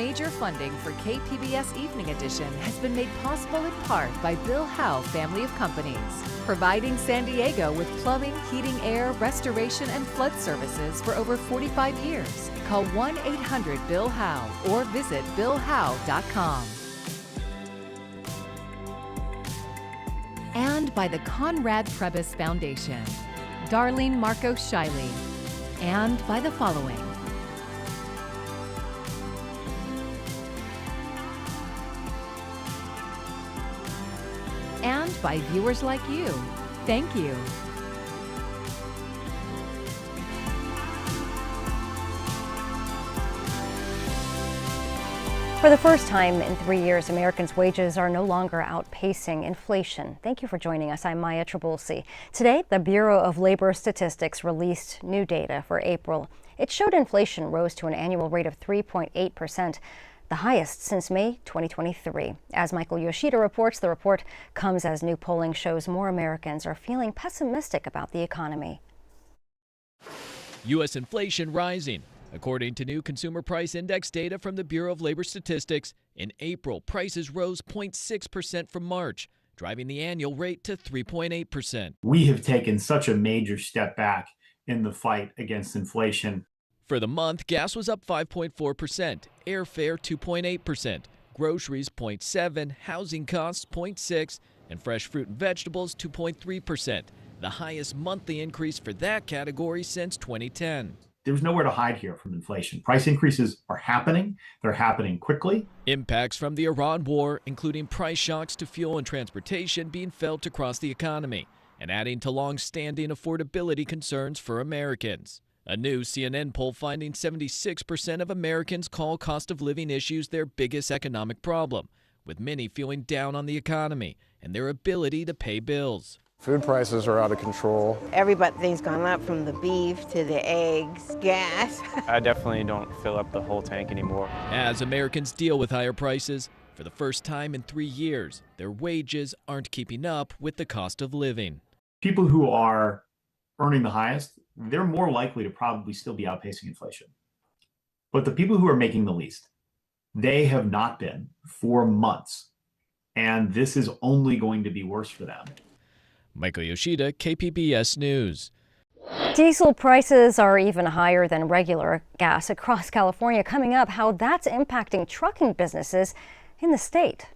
Major funding for KPBS Evening Edition has been made possible in part by Bill Howe Family of Companies, providing San Diego with plumbing, heating, air, restoration, and flood services for over 45 years. Call 1-800-BILL-HOWE or visit billhowe.com. And by the Conrad Prebys Foundation, Darlene Marco Shiley, and by the following. And by viewers like you. Thank you. For the first time in 3 years, Americans' wages are no longer outpacing inflation. Thank you for joining us. I'm Maya Trabulsi. Today, the Bureau of Labor Statistics released new data for April. It showed inflation rose to an annual rate of 3.8%, the highest since May 2023. As Michael Yoshida reports, the report comes as new polling shows more Americans are feeling pessimistic about the economy. U.S. inflation rising. According to new Consumer Price Index data from the Bureau of Labor Statistics, in April, prices rose 0.6% from March, driving the annual rate to 3.8%. We have taken such a major step back in the fight against inflation. For the month, gas was up 5.4%, airfare 2.8%, groceries 0.7%, housing costs 0.6%, and fresh fruit and vegetables 2.3%, the highest monthly increase for that category since 2010. There's nowhere to hide here from inflation. Price increases are happening. They're happening quickly. Impacts from the Iran war, including price shocks to fuel and transportation, being felt across the economy and adding to long-standing affordability concerns for Americans. A new CNN poll finding 76% of Americans call cost of living issues their biggest economic problem, with many feeling down on the economy and their ability to pay bills. Food prices are out of control. Everything's gone up, from the beef to the eggs, gas. I definitely don't fill up the whole tank anymore. As Americans deal with higher prices, for the first time in 3 years, their wages aren't keeping up with the cost of living. People who are earning the highest, they're more likely to probably still be outpacing inflation. But the people who are making the least, they have not been for months. And this is only going to be worse for them. Michael Yoshida, KPBS News. Diesel prices are even higher than regular gas across California. Coming up, how that's impacting trucking businesses in the state.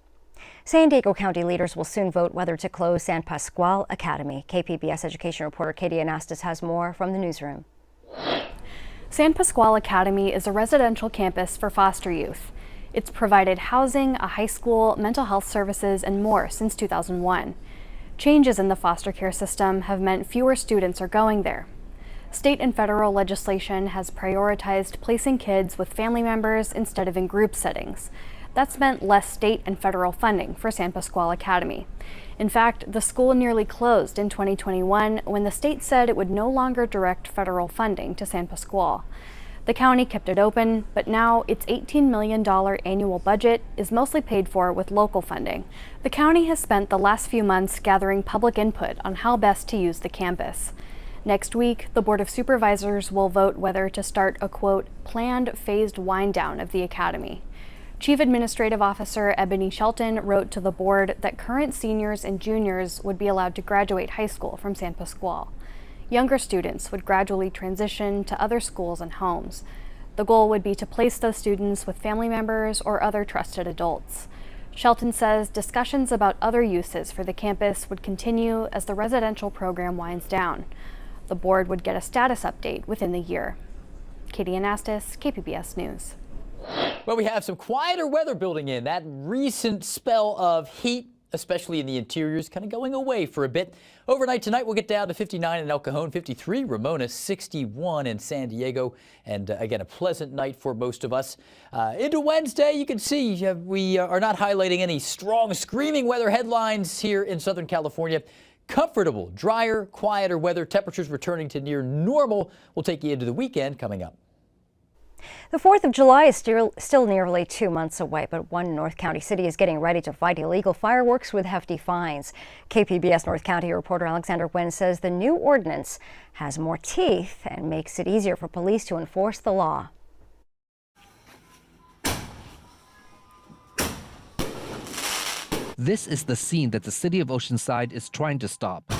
San Diego County leaders will soon vote whether to close San Pasqual Academy. KPBS education reporter Katie Anastas has more from the newsroom. San Pasqual Academy is a residential campus for foster youth. It's provided housing, a high school, mental health services, and more since 2001. Changes in the foster care system have meant fewer students are going there. State and federal legislation has prioritized placing kids with family members instead of in group settings. That's meant less state and federal funding for San Pasqual Academy. In fact, the school nearly closed in 2021 when the state said it would no longer direct federal funding to San Pasqual. The county kept it open, but now its $18 million annual budget is mostly paid for with local funding. The county has spent the last few months gathering public input on how best to use the campus. Next week, the Board of Supervisors will vote whether to start a, quote, planned phased wind down of the academy. Chief Administrative Officer Ebony Shelton wrote to the board that current seniors and juniors would be allowed to graduate high school from San Pasqual. Younger students would gradually transition to other schools and homes. The goal would be to place those students with family members or other trusted adults. Shelton says discussions about other uses for the campus would continue as the residential program winds down. The board would get a status update within the year. Katie Anastas, KPBS News. Well, we have some quieter weather building in. That recent spell of heat, especially in the interiors, kind of going away for a bit. Overnight tonight, we'll get down to 59 in El Cajon, 53, Ramona, 61 in San Diego. And again, a pleasant night for most of us. Into Wednesday, you can see we are not highlighting any strong, screaming weather headlines here in Southern California. Comfortable, drier, quieter weather, temperatures returning to near normal. We'll take you into the weekend coming up. The 4th of July is still nearly 2 months away, but one North County city is getting ready to fight illegal fireworks with hefty fines. KPBS North County reporter Alexander Nguyen says the new ordinance has more teeth and makes it easier for police to enforce the law. This is the scene that the city of Oceanside is trying to stop.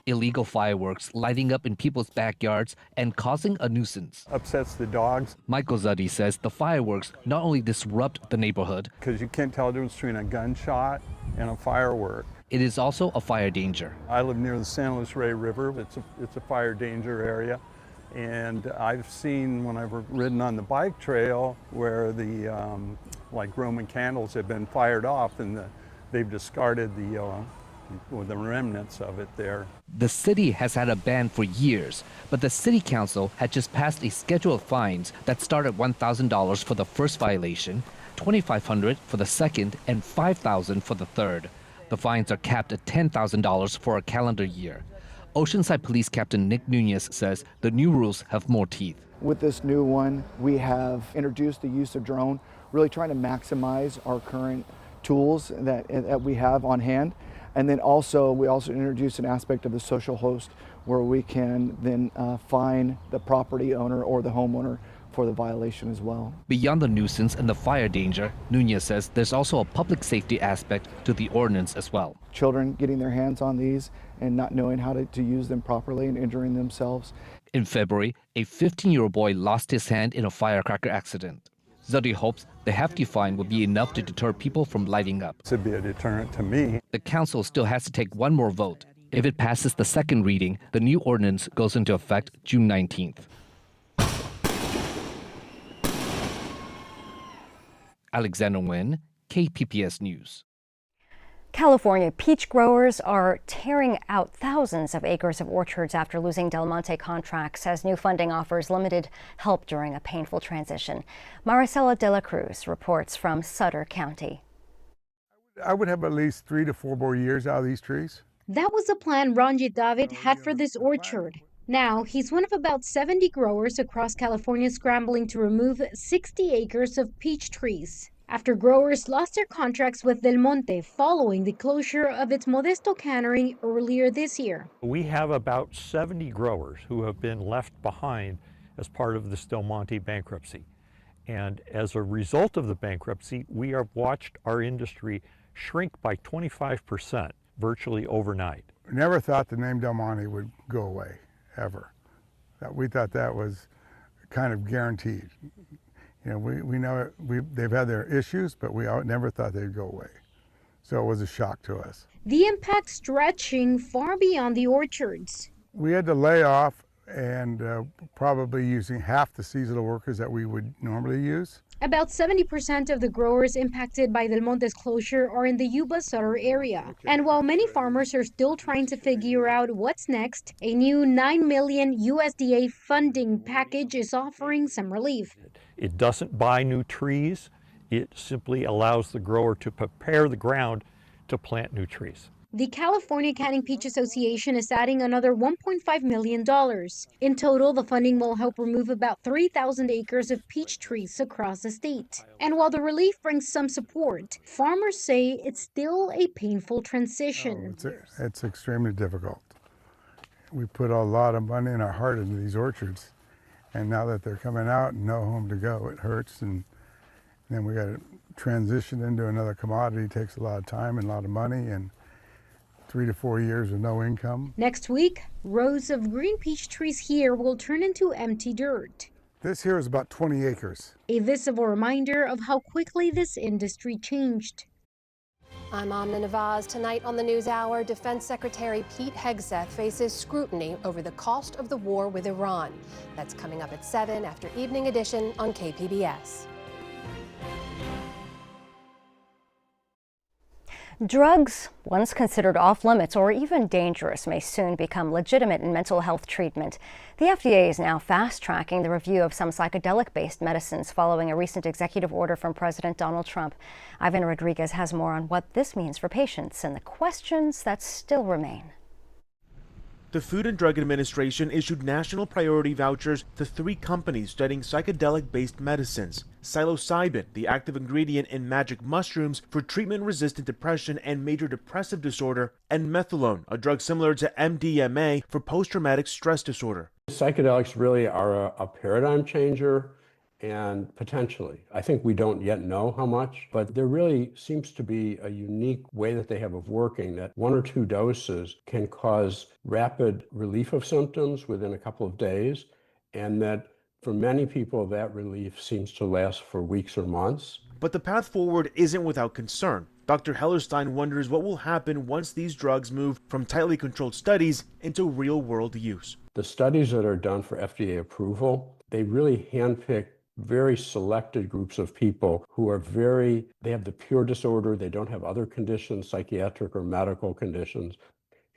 Illegal fireworks lighting up in people's backyards and causing a nuisance. Upsets the dogs. Michael Zuddy says the fireworks not only disrupt the neighborhood, Because you can't tell the difference between a gunshot and a firework. it is also a fire danger. I live near the San Luis Rey River. It's a fire danger area. And I've seen when I've ridden on the bike trail where the like Roman candles have been fired off and they've discarded the remnants of it there. The city has had a ban for years, but the city council had just passed a schedule of fines that start at $1,000 for the first violation, $2,500 for the second, and $5,000 for the third. The fines are capped at $10,000 for a calendar year. Oceanside Police Captain Nick Nunez says the new rules have more teeth. With this new one, we have introduced the use of drone, really trying to maximize our current tools that we have on hand. And then we also introduced an aspect of the social host where we can then fine the property owner or the homeowner for the violation as well. Beyond the nuisance and the fire danger, Nunez says there's also a public safety aspect to the ordinance as well. Children getting their hands on these and not knowing how to use them properly and injuring themselves. In February, a 15-year-old boy lost his hand in a firecracker accident. Zuddy hopes the hefty fine will be enough to deter people from lighting up. This would be a deterrent to me. The council still has to take one more vote. If it passes the second reading, the new ordinance goes into effect June 19th. Alexander Nguyen, KPBS News. California peach growers are tearing out thousands of acres of orchards after losing Del Monte contracts as new funding offers limited help during a painful transition. Maricela De La Cruz reports from Sutter County. I would have at least 3 to 4 more years out of these trees. That was the plan Ranjit David had for this orchard. Now, he's one of about 70 growers across California scrambling to remove 60 acres of peach trees after growers lost their contracts with Del Monte following the closure of its Modesto cannery earlier this year. We have about 70 growers who have been left behind as part of this Del Monte bankruptcy. And as a result of the bankruptcy, we have watched our industry shrink by 25% virtually overnight. Never thought the name Del Monte would go away, ever. We thought that was kind of guaranteed. You know, we know they've had their issues, but we never thought they'd go away. So it was a shock to us. The impact stretching far beyond the orchards. We had to lay off and probably using half the seasonal workers that we would normally use. About 70% of the growers impacted by Del Monte's closure are in the Yuba Sutter area. And while many farmers are still trying to figure out what's next, a new $9 million USDA funding package is offering some relief. It doesn't buy new trees. It simply allows the grower to prepare the ground to plant new trees. The California Canning Peach Association is adding another $1.5 million. In total, the funding will help remove about 3,000 acres of peach trees across the state. And while the relief brings some support, farmers say it's still a painful transition. It's extremely difficult. We put a lot of money and our heart into these orchards, and now that they're coming out and no home to go, it hurts. And then we got to transition into another commodity. It takes a lot of time and a lot of money, and 3 to 4 years with no income. Next week, rows of green peach trees here will turn into empty dirt. This here is about 20 acres. A visible reminder of how quickly this industry changed. I'm Amna Nawaz. Tonight on the NewsHour, Defense Secretary Pete Hegseth faces scrutiny over the cost of the war with Iran. That's coming up at 7 after Evening Edition on KPBS. Drugs, once considered off-limits or even dangerous, may soon become legitimate in mental health treatment. The FDA is now fast-tracking the review of some psychedelic-based medicines following a recent executive order from President Donald Trump. Ivan Rodriguez has more on what this means for patients and the questions that still remain. The Food and Drug Administration issued national priority vouchers to 3 companies studying psychedelic-based medicines. Psilocybin, the active ingredient in magic mushrooms for treatment-resistant depression and major depressive disorder, and methadone, a drug similar to MDMA for post-traumatic stress disorder. Psychedelics really are a paradigm changer And potentially, I think we don't yet know how much, but there really seems to be a unique way that they have of working, that 1 or 2 doses can cause rapid relief of symptoms within a couple of days, and that for many people that relief seems to last for weeks or months. But the path forward isn't without concern. Dr. Hellerstein wonders what will happen once these drugs move from tightly controlled studies into real-world use. The studies that are done for FDA approval, they really handpick very selected groups of people who are they have the pure disorder, they don't have other conditions, psychiatric or medical conditions,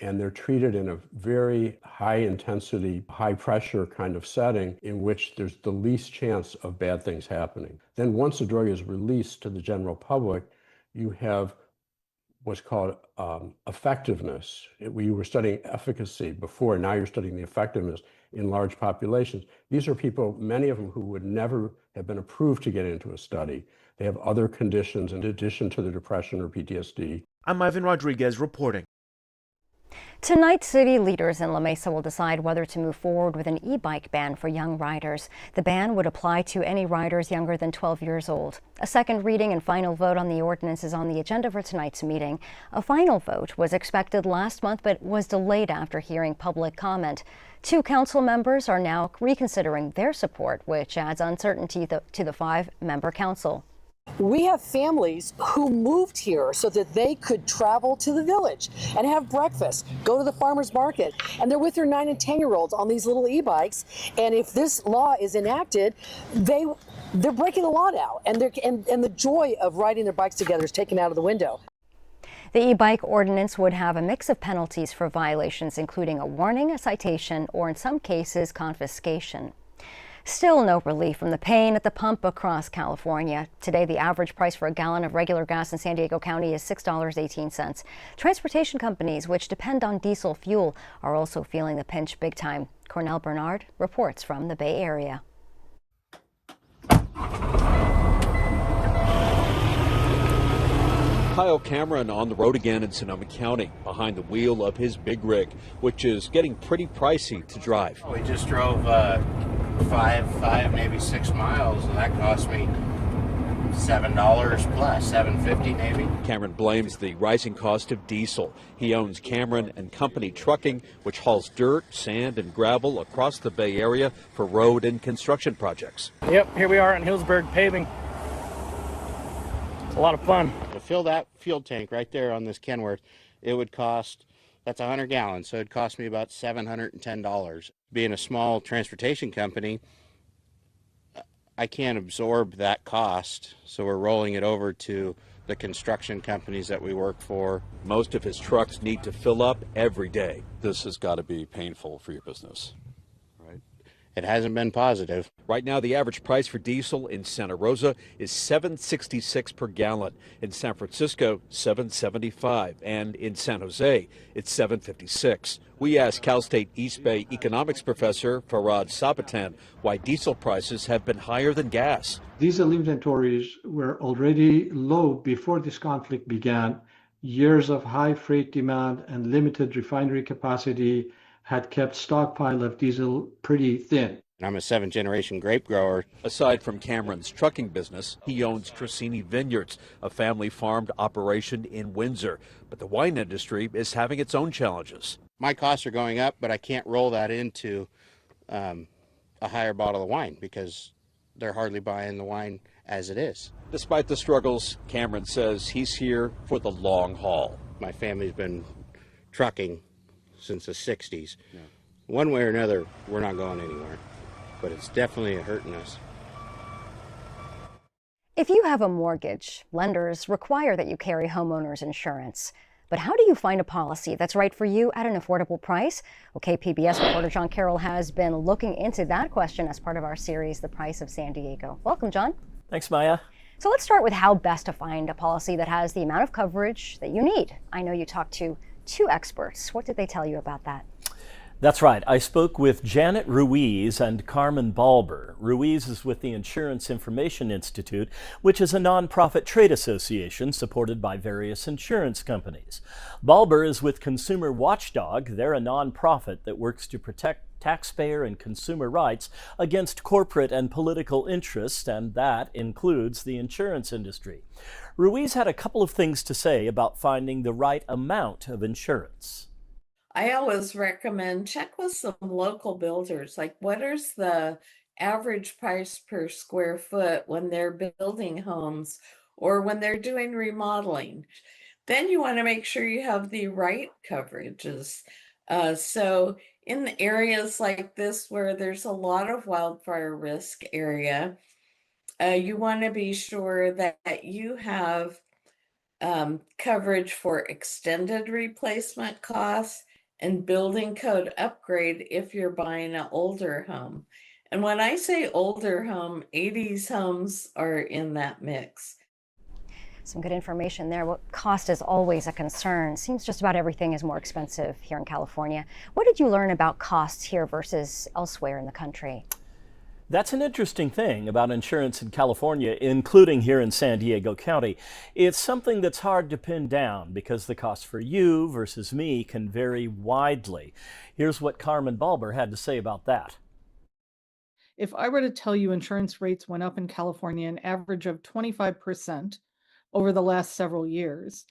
and they're treated in a very high intensity, high pressure kind of setting in which there's the least chance of bad things happening. Then once the drug is released to the general public, you have what's called effectiveness. We were studying efficacy before, now you're studying the effectiveness in large populations. These are people, many of them, who would never have been approved to get into a study. They have other conditions in addition to the depression or PTSD. I'm Ivan Rodriguez reporting. Tonight, city leaders in La Mesa will decide whether to move forward with an e-bike ban for young riders. The ban would apply to any riders younger than 12 years old. A second reading and final vote on the ordinance is on the agenda for tonight's meeting. A final vote was expected last month but was delayed after hearing public comment. 2 council members are now reconsidering their support, which adds uncertainty to the 5-member council. We have families who moved here so that they could travel to the village and have breakfast, go to the farmer's market, and they're with their 9 and 10-year-olds on these little e-bikes. And if this law is enacted, they're breaking the law now, and the joy of riding their bikes together is taken out of the window. The e-bike ordinance would have a mix of penalties for violations, including a warning, a citation, or in some cases, confiscation. Still no relief from the pain at the pump across California. Today, the average price for a gallon of regular gas in San Diego County is $6.18. Transportation companies, which depend on diesel fuel, are also feeling the pinch big time. Cornell Bernard reports from the Bay Area. Kyle Cameron on the road again in Sonoma County, behind the wheel of his big rig, which is getting pretty pricey to drive. We just drove five, maybe 6 miles, and that cost me $7 plus, $7.50 maybe. Cameron blames the rising cost of diesel. He owns Cameron and Company Trucking, which hauls dirt, sand, and gravel across the Bay Area for road and construction projects. Yep, here we are in Hillsburg paving. It's a lot of fun. To fill that fuel tank right there on this Kenworth, it would cost, that's 100 gallons, so it'd cost me about $710. Being a small transportation company, I can't absorb that cost, so we're rolling it over to the construction companies that we work for. Most of his trucks need to fill up every day. This has got to be painful for your business. Right. It hasn't been positive. Right now, the average price for diesel in Santa Rosa is $7.66 per gallon. In San Francisco, $7.75, and in San Jose, it's $7.56. We asked Cal State East Bay economics professor Farad Sabatan why diesel prices have been higher than gas. Diesel inventories were already low before this conflict began. Years of high freight demand and limited refinery capacity had kept stockpile of diesel pretty thin. I'm a 7th-generation grape grower. Aside from Cameron's trucking business, he owns Cressini Vineyards, a family-farmed operation in Windsor. But the wine industry is having its own challenges. My costs are going up, but I can't roll that into a higher bottle of wine because they're hardly buying the wine as it is. Despite the struggles, Cameron says he's here for the long haul. My family's been trucking since the 60s. Yeah. One way or another, we're not going anywhere, but it's definitely hurting us. If you have a mortgage, lenders require that you carry homeowners insurance. But how do you find a policy that's right for you at an affordable price? Well, KPBS reporter John Carroll has been looking into that question as part of our series, The Price of San Diego. Welcome, John. Thanks, Maya. So let's start with how best to find a policy that has the amount of coverage that you need. I know you talked to 2 experts. What did they tell you about that? That's right. I spoke with Janet Ruiz and Carmen Balber. Ruiz is with the Insurance Information Institute, which is a nonprofit trade association supported by various insurance companies. Balber is with Consumer Watchdog. They're a nonprofit that works to protect taxpayer and consumer rights against corporate and political interests, and that includes the insurance industry. Ruiz had a couple of things to say about finding the right amount of insurance. I always recommend check with some local builders, like what is the average price per square foot when they're building homes or when they're doing remodeling. Then you want to make sure you have the right coverages. So in the areas like this where there's a lot of wildfire risk area, you want to be sure that you have coverage for extended replacement costs and building code upgrade if you're buying an older home. And when I say older home, 80s homes are in that mix. Some good information there. What cost is always a concern. Seems just about everything is more expensive here in California. What did you learn about costs here versus elsewhere in the country? That's an interesting thing about insurance in California, including here in San Diego County. It's something that's hard to pin down because the cost for you versus me can vary widely. Here's what Carmen Balber had to say about that. If I were to tell you insurance rates went up in California an average of 25% over the last several years,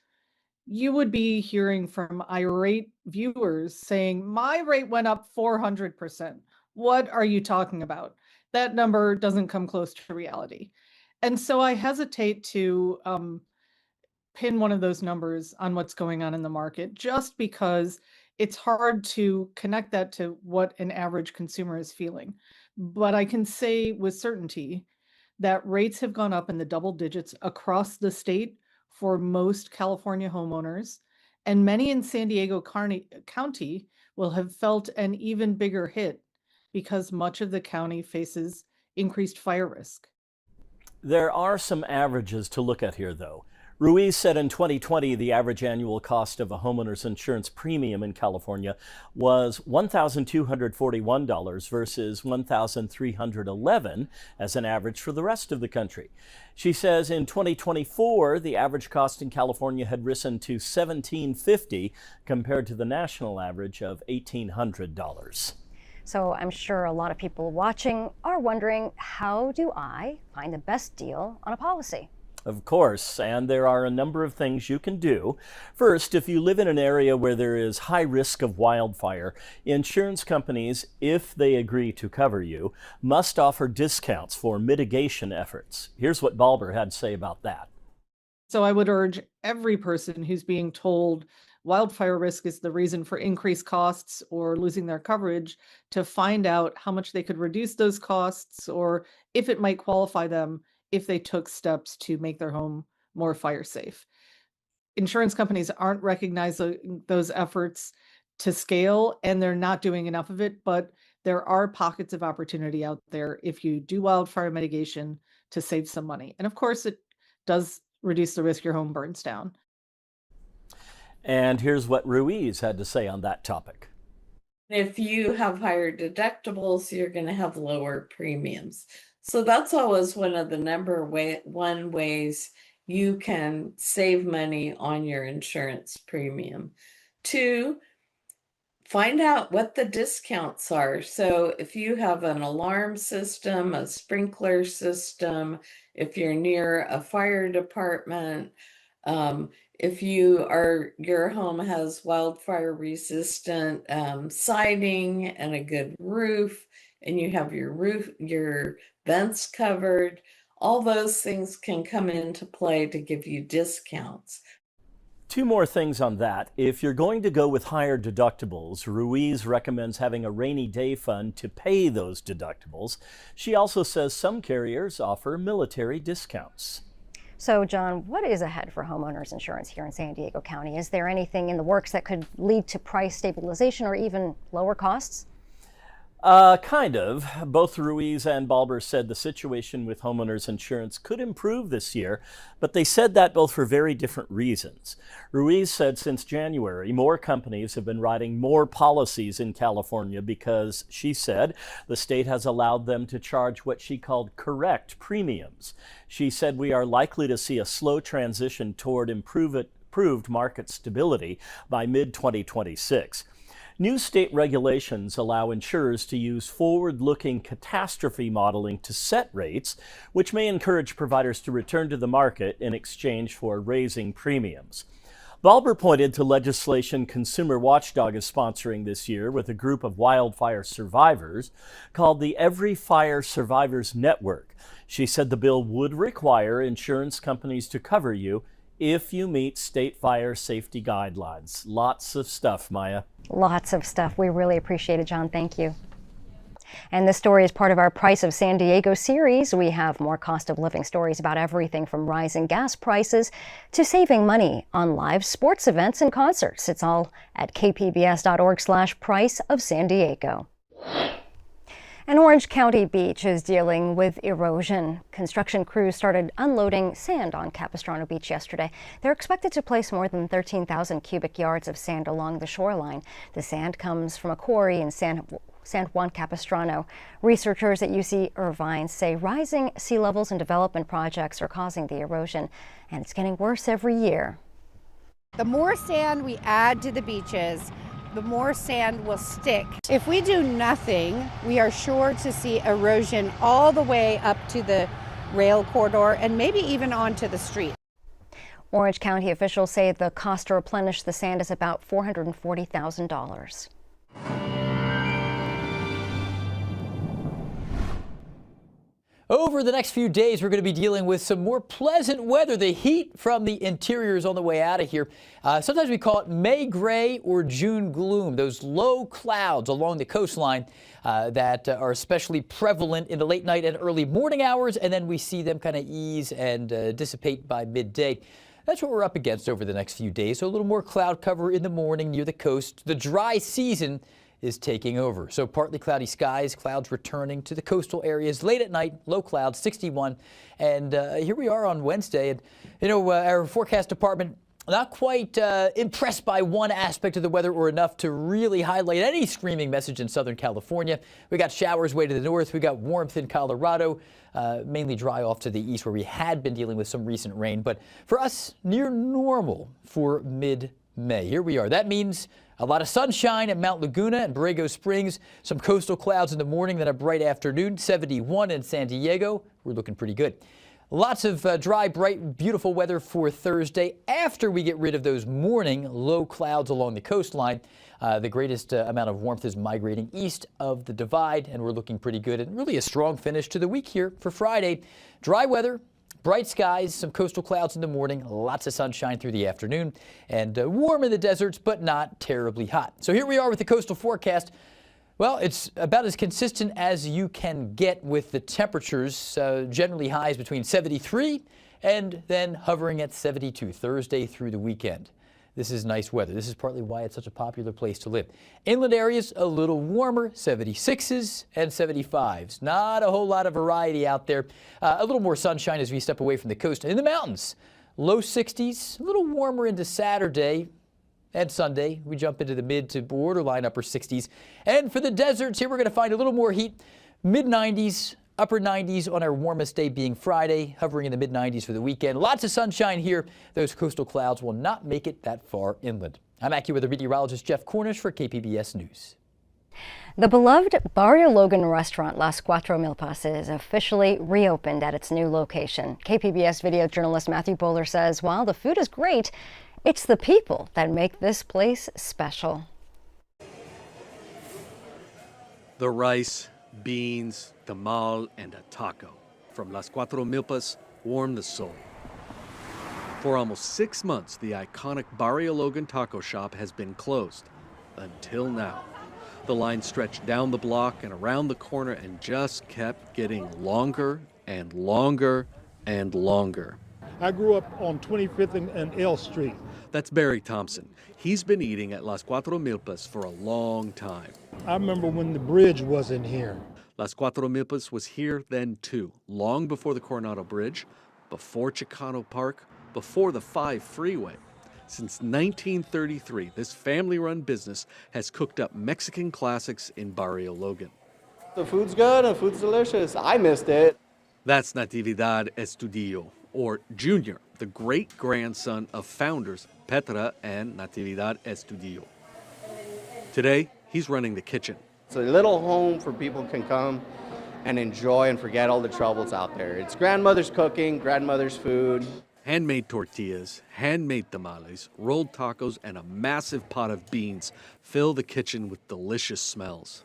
you would be hearing from irate viewers saying, my rate went up 400%. What are you talking about? That number doesn't come close to reality. And so I hesitate to pin one of those numbers on what's going on in the market, just because it's hard to connect that to what an average consumer is feeling. But I can say with certainty that rates have gone up in the double digits across the state for most California homeowners, and many in San Diego County will have felt an even bigger hit because much of the county faces increased fire risk. There are some averages to look at here, though. Ruiz said in 2020 the average annual cost of a homeowner's insurance premium in California was $1,241 versus $1,311 as an average for the rest of the country. She says in 2024 the average cost in California had risen to $1,750 compared to the national average of $1,800. So I'm sure a lot of people watching are wondering, how do I find the best deal on a policy? Of course, and there are a number of things you can do. First, if you live in an area where there is high risk of wildfire, insurance companies, if they agree to cover you, must offer discounts for mitigation efforts. Here's what Balber had to say about that. So I would urge every person who's being told wildfire risk is the reason for increased costs or losing their coverage to find out how much they could reduce those costs, or if it might qualify them if they took steps to make their home more fire safe. Insurance companies aren't recognizing those efforts to scale, and they're not doing enough of it, but there are pockets of opportunity out there if you do wildfire mitigation to save some money. And of course, it does reduce the risk your home burns down. And here's what Ruiz had to say on that topic. If you have higher deductibles, you're going to have lower premiums. So that's always one of the number one ways you can save money on your insurance premium. 2, find out what the discounts are. So if you have an alarm system, a sprinkler system, if you're near a fire department, if your home has wildfire resistant siding and a good roof, and you have your vents covered, all those things can come into play to give you discounts. 2 more things on that. If you're going to go with higher deductibles, Ruiz recommends having a rainy day fund to pay those deductibles. She also says some carriers offer military discounts. So, John, what is ahead for homeowners insurance here in San Diego County? Is there anything in the works that could lead to price stabilization or even lower costs? Kind of. Both Ruiz and Balber said the situation with homeowners insurance could improve this year, but they said that both for very different reasons. Ruiz said since January, more companies have been writing more policies in California because, she said, the state has allowed them to charge what she called correct premiums. She said we are likely to see a slow transition toward improved market stability by mid-2026. New state regulations allow insurers to use forward-looking catastrophe modeling to set rates, which may encourage providers to return to the market in exchange for raising premiums. Balber pointed to legislation Consumer Watchdog is sponsoring this year with a group of wildfire survivors called the Every Fire Survivors Network. She said the bill would require insurance companies to cover you if you meet state fire safety guidelines. Lots of stuff, Maya. Lots of stuff. We really appreciate it, John. Thank you. And this story is part of our Price of San Diego series. We have more cost of living stories about everything from rising gas prices to saving money on live sports events and concerts. It's all at kpbs.org/Price of San Diego. An Orange County beach is dealing with erosion. Construction crews started unloading sand on Capistrano Beach yesterday. They're expected to place more than 13,000 cubic yards of sand along the shoreline. The sand comes from a quarry in San Juan Capistrano. Researchers at UC Irvine say rising sea levels and development projects are causing the erosion, and it's getting worse every year. The more sand we add to the beaches, the more sand will stick. If we do nothing, we are sure to see erosion all the way up to the rail corridor and maybe even onto the street. Orange County officials say the cost to replenish the sand is about $440,000. Over the next few days, we're going to be dealing with some more pleasant weather. The heat from the interior is on the way out of here. Sometimes we call it May gray or June gloom, those low clouds along the coastline that are especially prevalent in the late night and early morning hours, and then we see them kind of ease and dissipate by midday. That's what we're up against over the next few days. So a little more cloud cover in the morning near the coast. The dry season is taking over. So partly cloudy skies, clouds returning to the coastal areas late at night, low clouds, 61. And here we are on Wednesday. And, you know, our forecast department not quite impressed by one aspect of the weather or enough to really highlight any screaming message in Southern California. We got showers way to the north. We got warmth in Colorado, mainly dry off to the east where we had been dealing with some recent rain. But for us, near normal for mid-May. Here we are. That means a lot of sunshine at Mount Laguna and Borrego Springs. Some coastal clouds in the morning, then a bright afternoon. 71 in San Diego. We're looking pretty good. Lots of dry, bright, beautiful weather for Thursday after we get rid of those morning low clouds along the coastline. The greatest amount of warmth is migrating east of the divide, and we're looking pretty good. And really a strong finish to the week here for Friday. Dry weather, bright skies, some coastal clouds in the morning, lots of sunshine through the afternoon, and warm in the deserts, but not terribly hot. So here we are with the coastal forecast. Well, it's about as consistent as you can get with the temperatures, generally highs between 73 and then hovering at 72 Thursday through the weekend. This is nice weather. This is partly why it's such a popular place to live. Inland areas a little warmer, 76s and 75s. Not a whole lot of variety out there. A little more sunshine as we step away from the coast. In the mountains, low 60s, a little warmer into Saturday and Sunday. We jump into the mid to borderline upper 60s. And for the deserts here, we're going to find a little more heat, mid 90s. Upper 90s on our warmest day being Friday, hovering in the mid 90s for the weekend. Lots of sunshine here. Those coastal clouds will not make it that far inland. I'm AccuWeather meteorologist Jeff Cornish for KPBS News. The beloved Barrio Logan restaurant Las Cuatro Milpas is officially reopened at its new location. KPBS video journalist Matthew Bowler says while the food is great, it's the people that make this place special. The rice, beans, tamal, and a taco from Las Cuatro Milpas warm the soul. For almost 6 months, the iconic Barrio Logan taco shop has been closed. Until now. The line stretched down the block and around the corner and just kept getting longer and longer and longer. I grew up on 25th and L Street. That's Barry Thompson. He's been eating at Las Cuatro Milpas for a long time. I remember when the bridge wasn't here. Las Cuatro Milpas was here then too, long before the Coronado Bridge, before Chicano Park, before the 5 freeway. Since 1933, this family-run business has cooked up Mexican classics in Barrio Logan. The food's good and food's delicious. I missed it. That's Natividad Estudillo, or Junior, the great-grandson of founders Petra and Natividad Estudillo. Today, he's running the kitchen. It's a little home for people can come and enjoy and forget all the troubles out there. It's grandmother's cooking, grandmother's food. Handmade tortillas, handmade tamales, rolled tacos, and a massive pot of beans fill the kitchen with delicious smells.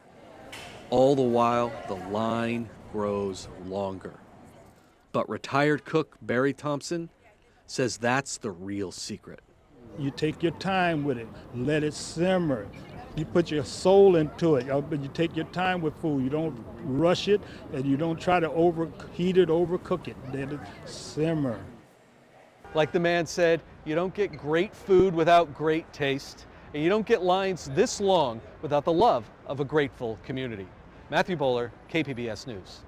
All the while, the line grows longer. But retired cook Barry Thompson says that's the real secret. You take your time with it, let it simmer. You put your soul into it, but you take your time with food. You don't rush it, and you don't try to overheat it, overcook it. Let it simmer. Like the man said, you don't get great food without great taste, and you don't get lines this long without the love of a grateful community. Matthew Bowler, KPBS News.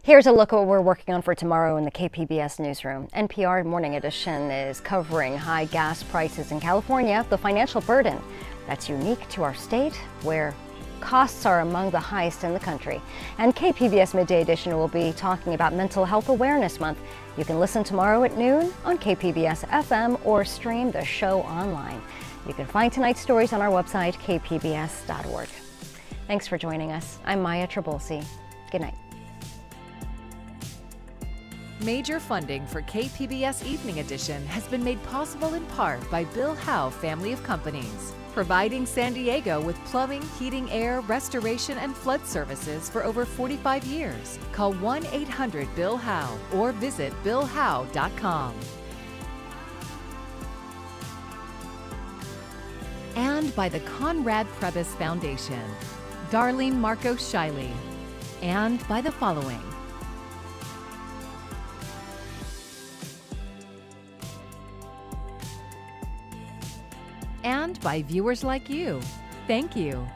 Here's a look at what we're working on for tomorrow in the KPBS Newsroom. NPR Morning Edition is covering high gas prices in California, the financial burden that's unique to our state, where costs are among the highest in the country. And KPBS Midday Edition will be talking about Mental Health Awareness Month. You can listen tomorrow at noon on KPBS FM or stream the show online. You can find tonight's stories on our website, kpbs.org. Thanks for joining us. I'm Maya Trabulsi. Good night. Major funding for KPBS Evening Edition has been made possible in part by Bill Howe Family of Companies, providing San Diego with plumbing, heating, air, restoration, and flood services for over 45 years. Call 1-800-BILL-HOWE or visit billhowe.com. And by the Conrad Prebys Foundation, Darlene Marcos Shiley, and by the following. And by viewers like you. Thank you.